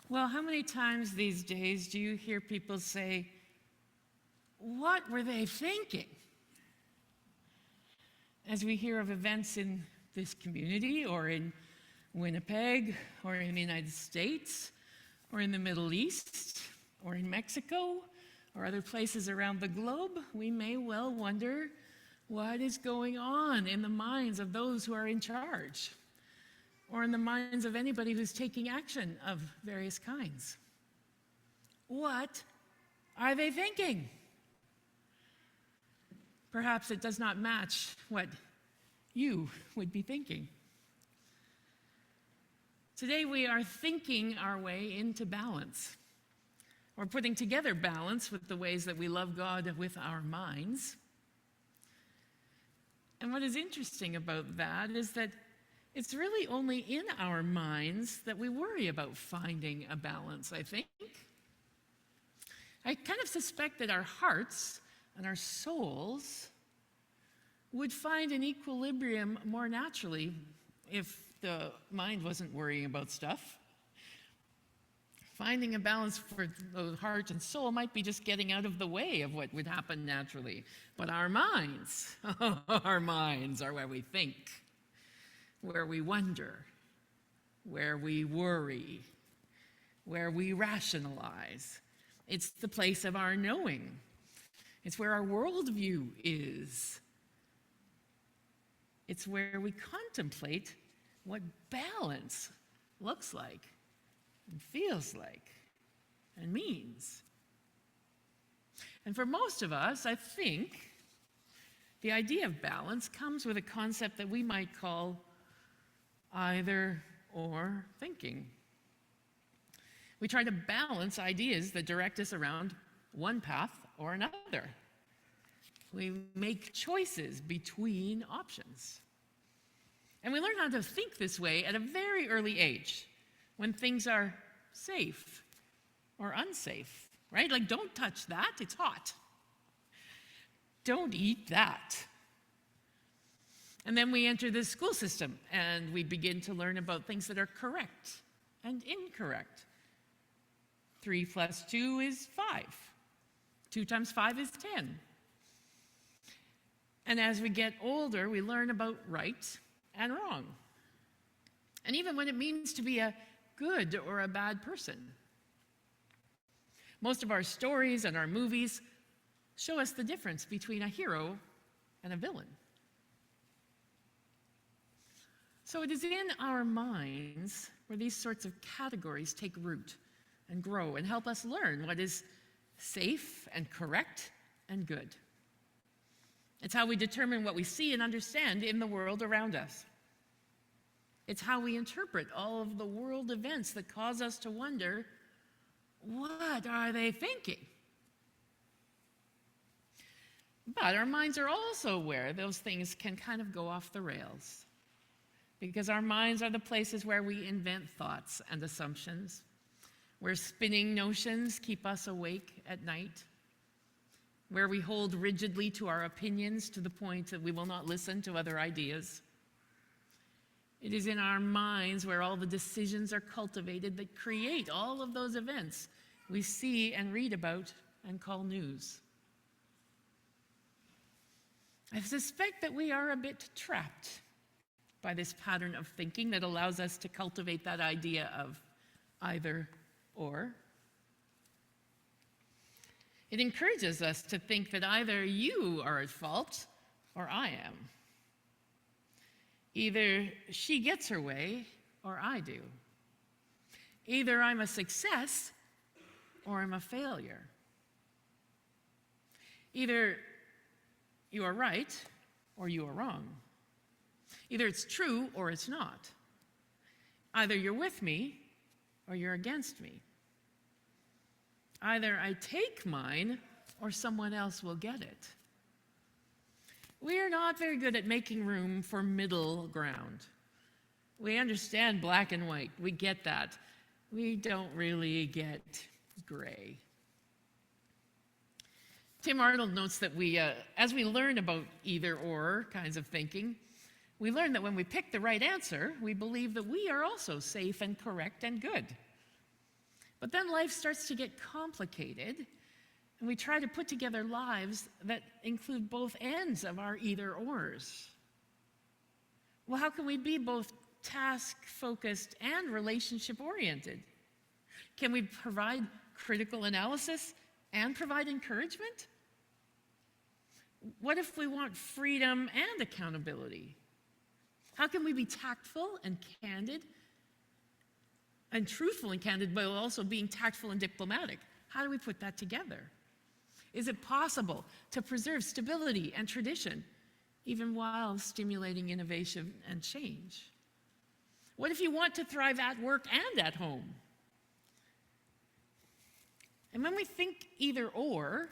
Well, how many times these days do you hear people say, "What were they thinking?" As we hear of events in this community or in Winnipeg or in the United States or in the Middle East or in Mexico or other places around the globe, we may well wonder what is going on in the minds of those who are in charge, or in the minds of anybody who's taking action of various kinds. What are they thinking? Perhaps it does not match what you would be thinking. Today we are thinking our way into balance. We're putting together balance with the ways that we love God with our minds. And what is interesting about that is that it's really only in our minds that we worry about finding a balance, I think. I kind of suspect that our hearts and our souls would find an equilibrium more naturally if the mind wasn't worrying about stuff. Finding a balance for the heart and soul might be just getting out of the way of what would happen naturally. But our minds, our minds are where we think, where we wonder, where we worry, where we rationalize. It's the place of our knowing. It's where our worldview is. It's where we contemplate what balance looks like and feels like and means. And for most of us, I think, the idea of balance comes with a concept that we might call either or thinking. We try to balance ideas that direct us around one path or another. We make choices between options. And we learn how to think this way at a very early age, when things are safe or unsafe, right? Like, don't touch that, it's hot. Don't eat that. And then we enter the school system and we begin to learn about things that are correct and incorrect. 3 plus 2 is 5. 2 times 5 is 10. And as we get older, we learn about right and wrong. And even what it means to be a good or a bad person. Most of our stories and our movies show us the difference between a hero and a villain. So it is in our minds where these sorts of categories take root and grow and help us learn what is safe and correct and good. It's how we determine what we see and understand in the world around us. It's how we interpret all of the world events that cause us to wonder, what are they thinking? But our minds are also aware those things can kind of go off the rails, because our minds are the places where we invent thoughts and assumptions, where spinning notions keep us awake at night, where we hold rigidly to our opinions to the point that we will not listen to other ideas. It is in our minds where all the decisions are cultivated that create all of those events we see and read about and call news. I suspect that we are a bit trapped by this pattern of thinking that allows us to cultivate that idea of either or. It encourages us to think that either you are at fault or I am. Either she gets her way or I do. Either I'm a success or I'm a failure. Either you are right or you are wrong. Either it's true or it's not. Either you're with me or you're against me. Either I take mine or someone else will get it. We are not very good at making room for middle ground. We understand black and white. We get that. We don't really get gray. Tim Arnold notes that as we learn about either or kinds of thinking, we learn that when we pick the right answer, we believe that we are also safe and correct and good. But then life starts to get complicated, and we try to put together lives that include both ends of our either-ors. Well, how can we be both task-focused and relationship-oriented? Can we provide critical analysis and provide encouragement? What if we want freedom and accountability? How can we be tactful and candid and truthful and candid, but also being tactful and diplomatic? How do we put that together? Is it possible to preserve stability and tradition, even while stimulating innovation and change? What if you want to thrive at work and at home? And when we think either or,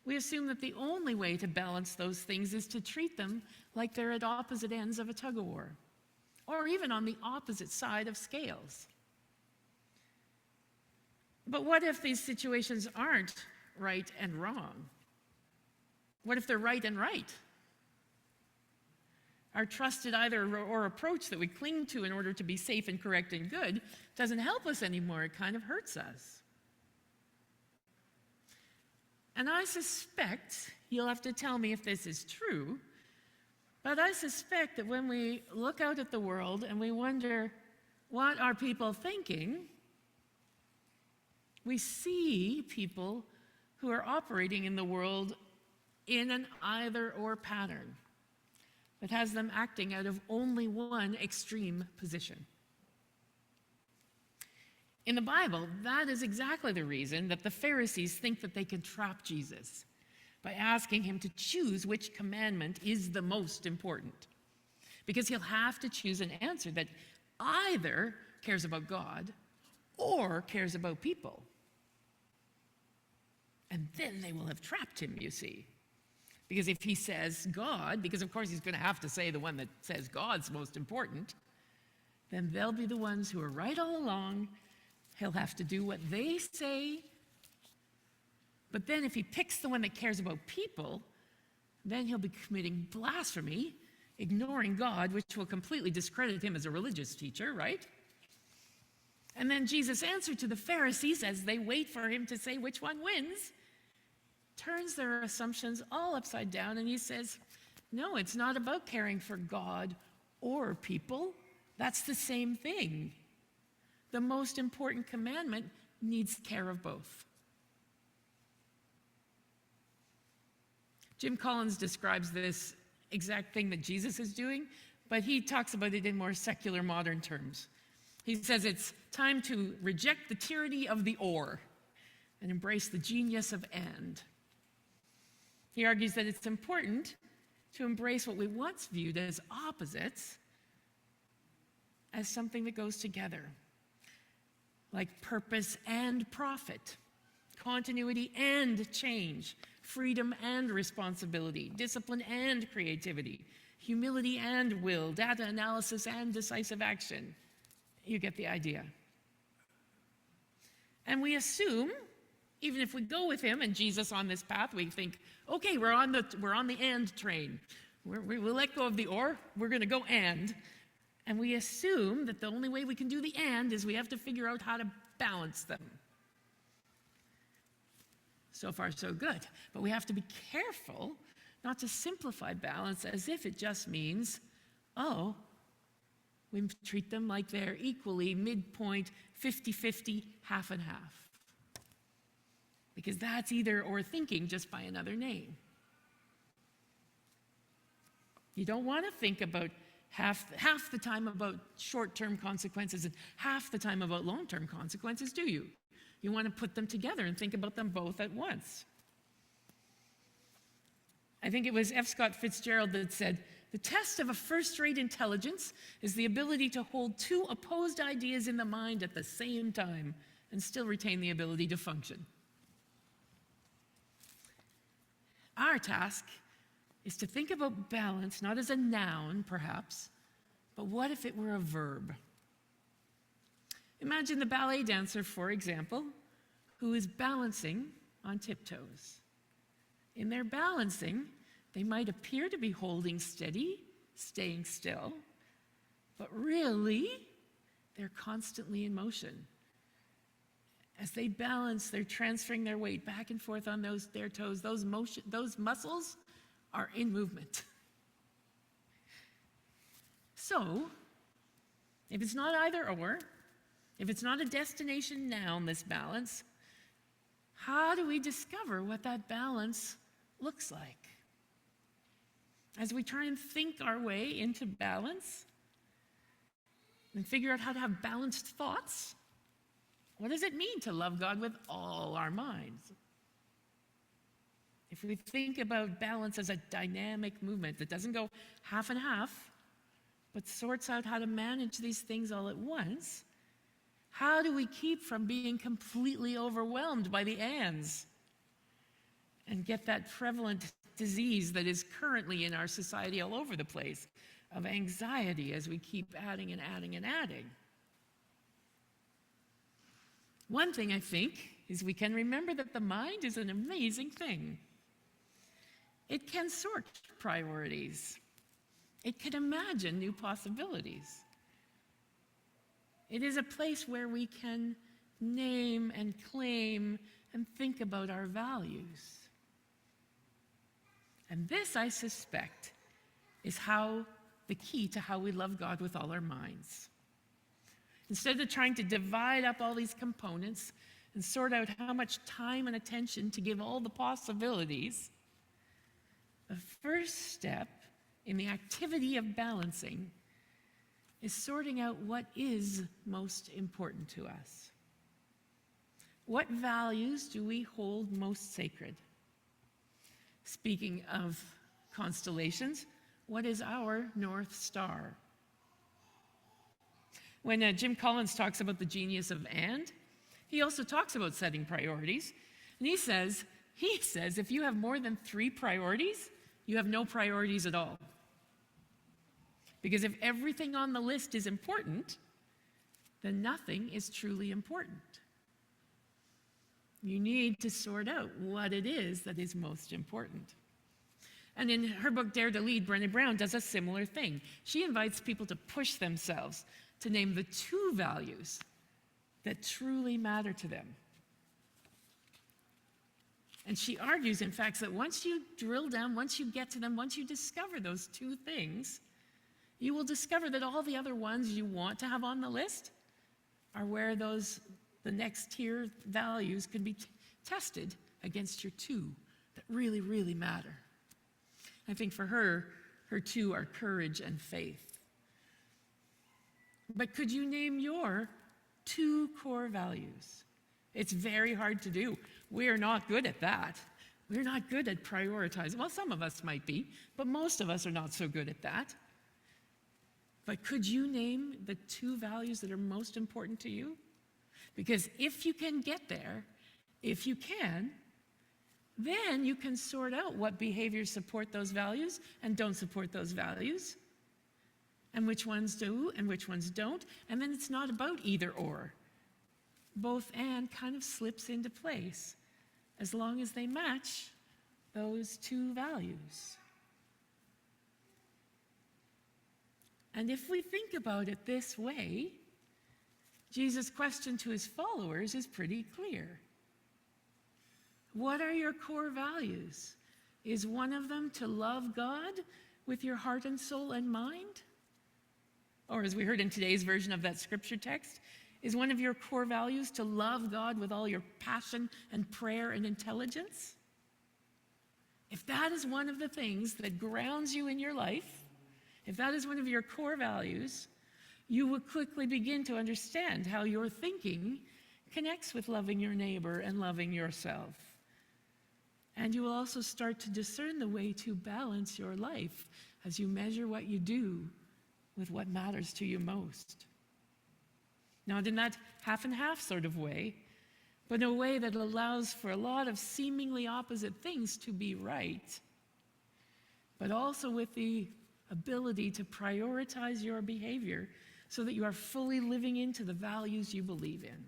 we assume that the only way to balance those things is to treat them like they're at opposite ends of a tug-of-war, or even on the opposite side of scales. But what if these situations aren't right and wrong? What if they're right and right? Our trusted either-or approach that we cling to in order to be safe and correct and good doesn't help us anymore. It kind of hurts us. And I suspect, you'll have to tell me if this is true, but I suspect that when we look out at the world and we wonder, what are people thinking? We see people who are operating in the world in an either-or pattern that has them acting out of only one extreme position. In the Bible, that is exactly the reason that the Pharisees think that they can trap Jesus by asking him to choose which commandment is the most important. Because he'll have to choose an answer that either cares about God or cares about people. And then they will have trapped him, you see. Because if he says God, because of course he's going to have to say the one that says God's most important, then they'll be the ones who are right all along. He'll have to do what they say. But then if he picks the one that cares about people, then he'll be committing blasphemy, ignoring God, which will completely discredit him as a religious teacher, right? And then Jesus' answer to the Pharisees, as they wait for him to say which one wins, turns their assumptions all upside down, and he says, no, it's not about caring for God or people. That's the same thing. The most important commandment needs care of both. Jim Collins describes this exact thing that Jesus is doing, but he talks about it in more secular modern terms. He says it's time to reject the tyranny of the or and embrace the genius of and. He argues that it's important to embrace what we once viewed as opposites as something that goes together, like purpose and profit, continuity and change, freedom and responsibility, discipline and creativity, humility and will, data analysis and decisive action. You get the idea. And we assume, even if we go with him and Jesus on this path, we think, okay, we're on the and train. We'll let go of the or, we're going to go and. And we assume that the only way we can do the and is we have to figure out how to balance them. So far, so good. But we have to be careful not to simplify balance as if it just means, oh, we treat them like they're equally midpoint, 50-50, half and half. Because that's either or thinking just by another name. You don't want to think about half the time about short-term consequences and half the time about long-term consequences, do you? You want to put them together and think about them both at once. I think it was F. Scott Fitzgerald that said, the test of a first-rate intelligence is the ability to hold two opposed ideas in the mind at the same time and still retain the ability to function. Our task is to think about balance not as a noun, perhaps, but what if it were a verb? Imagine the ballet dancer, for example, who is balancing on tiptoes. In their balancing, they might appear to be holding steady, staying still, but really, they're constantly in motion. As they balance, they're transferring their weight back and forth on their toes. Those muscles are in movement. So, if it's not either or, if it's not a destination noun, this balance, how do we discover what that balance looks like? As we try and think our way into balance and figure out how to have balanced thoughts, what does it mean to love God with all our minds? If we think about balance as a dynamic movement that doesn't go half and half, but sorts out how to manage these things all at once, how do we keep from being completely overwhelmed by the ands and get that prevalent disease that is currently in our society all over the place of anxiety as we keep adding and adding and adding? One thing I think is we can remember that the mind is an amazing thing. It can sort priorities. It can imagine new possibilities. It is a place where we can name and claim and think about our values. And this, I suspect, is the key to how we love God with all our minds. Instead of trying to divide up all these components and sort out how much time and attention to give all the possibilities, the first step in the activity of balancing is sorting out what is most important to us. What values do we hold most sacred? Speaking of constellations, what is our North Star? When Jim Collins talks about the genius of and, he also talks about setting priorities. And he says, if you have more than 3 priorities, you have no priorities at all. Because if everything on the list is important, then nothing is truly important. You need to sort out what it is that is most important. And in her book, Dare to Lead, Brené Brown does a similar thing. She invites people to push themselves to name the 2 values that truly matter to them. And she argues, in fact, that once you drill down, once you get to them, once you discover those 2 things, you will discover that all the other ones you want to have on the list are where the next tier values can be tested against your 2 that really, really matter. I think for her 2 are courage and faith. But could you name your 2 core values? It's very hard to do. We are not good at that. We're not good at prioritizing. Well, some of us might be, but most of us are not so good at that. But could you name the 2 values that are most important to you? Because if you can get there, if you can, then you can sort out what behaviors support those values and don't support those values, and which ones do and which ones don't. And then it's not about either or. Both and kind of slips into place as long as they match those 2 values. And if we think about it this way, Jesus' question to his followers is pretty clear. What are your core values? Is one of them to love God with your heart and soul and mind? Or as we heard in today's version of that scripture text, is one of your core values to love God with all your passion and prayer and intelligence? If that is one of the things that grounds you in your life, if that is one of your core values, you will quickly begin to understand how your thinking connects with loving your neighbor and loving yourself. And you will also start to discern the way to balance your life as you measure what you do with what matters to you most. Not in that half and half sort of way, but in a way that allows for a lot of seemingly opposite things to be right, but also with the ability to prioritize your behavior so that you are fully living into the values you believe in.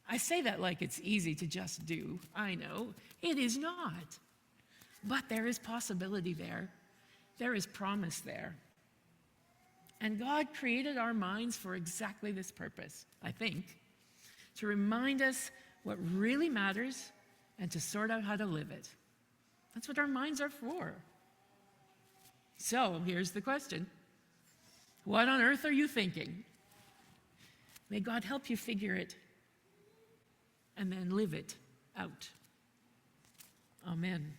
I say that like it's easy to just do. I know, it is not. But there is possibility there. There is promise there. And God created our minds for exactly this purpose, I think. to remind us what really matters and to sort out how to live it. That's what our minds are for. So here's the question. What on earth are you thinking? May God help you figure it and then live it out. Amen.